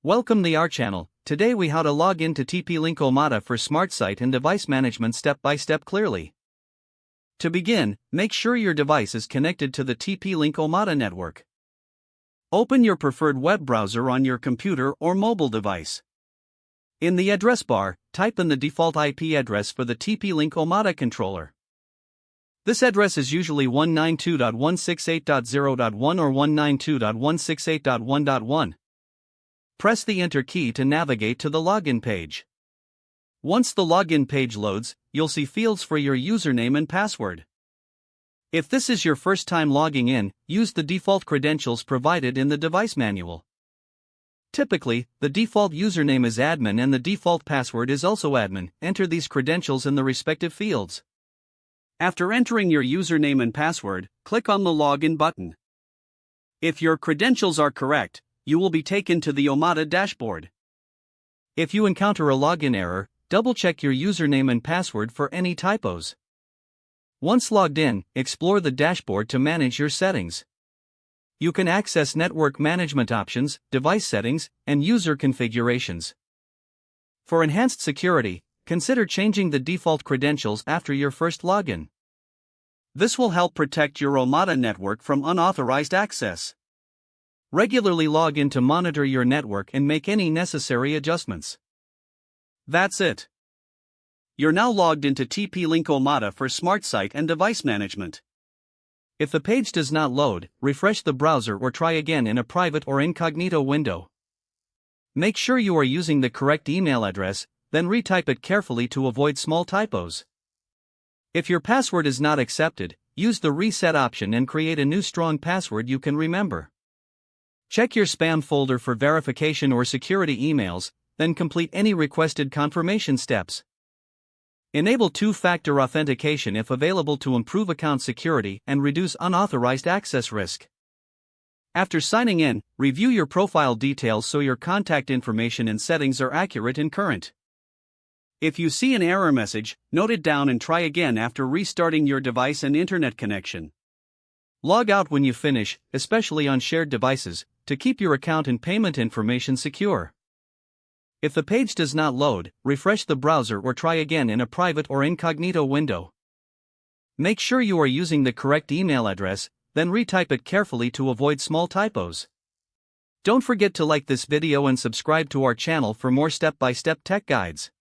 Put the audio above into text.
Welcome to our channel. Today we how to log into TP-Link Omada for smart site and device management step by step clearly. To begin, make sure your device is connected to the TP-Link Omada network. Open your preferred web browser on your computer or mobile device. In the address bar, type in the default IP address for the TP-Link Omada controller. This address is usually 192.168.0.1 or 192.168.1.1. Press the Enter key to navigate to the login page. Once the login page loads, you'll see fields for your username and password. If this is your first time logging in, use the default credentials provided in the device manual. Typically, the default username is admin and the default password is also admin. Enter these credentials in the respective fields. After entering your username and password, click on the Login button. If your credentials are correct, you will be taken to the Omada dashboard. If you encounter a login error, double-check your username and password for any typos. Once logged in, explore the dashboard to manage your settings. You can access network management options, device settings, and user configurations. For enhanced security, consider changing the default credentials after your first login. This will help protect your Omada network from unauthorized access. Regularly log in to monitor your network and make any necessary adjustments. That's it. You're now logged into TP-Link Omada for smart site and device management. If the page does not load, refresh the browser or try again in a private or incognito window. Make sure you are using the correct email address, then retype it carefully to avoid small typos. If your password is not accepted, use the reset option and create a new strong password you can remember. Check your spam folder for verification or security emails, then complete any requested confirmation steps. Enable two-factor authentication if available to improve account security and reduce unauthorized access risk. After signing in, review your profile details so your contact information and settings are accurate and current. If you see an error message, note it down and try again after restarting your device and internet connection. Log out when you finish, especially on shared devices, to keep your account and payment information secure. If the page does not load, refresh the browser or try again in a private or incognito window. Make sure you are using the correct email address, then retype it carefully to avoid small typos. Don't forget to like this video and subscribe to our channel for more step-by-step tech guides.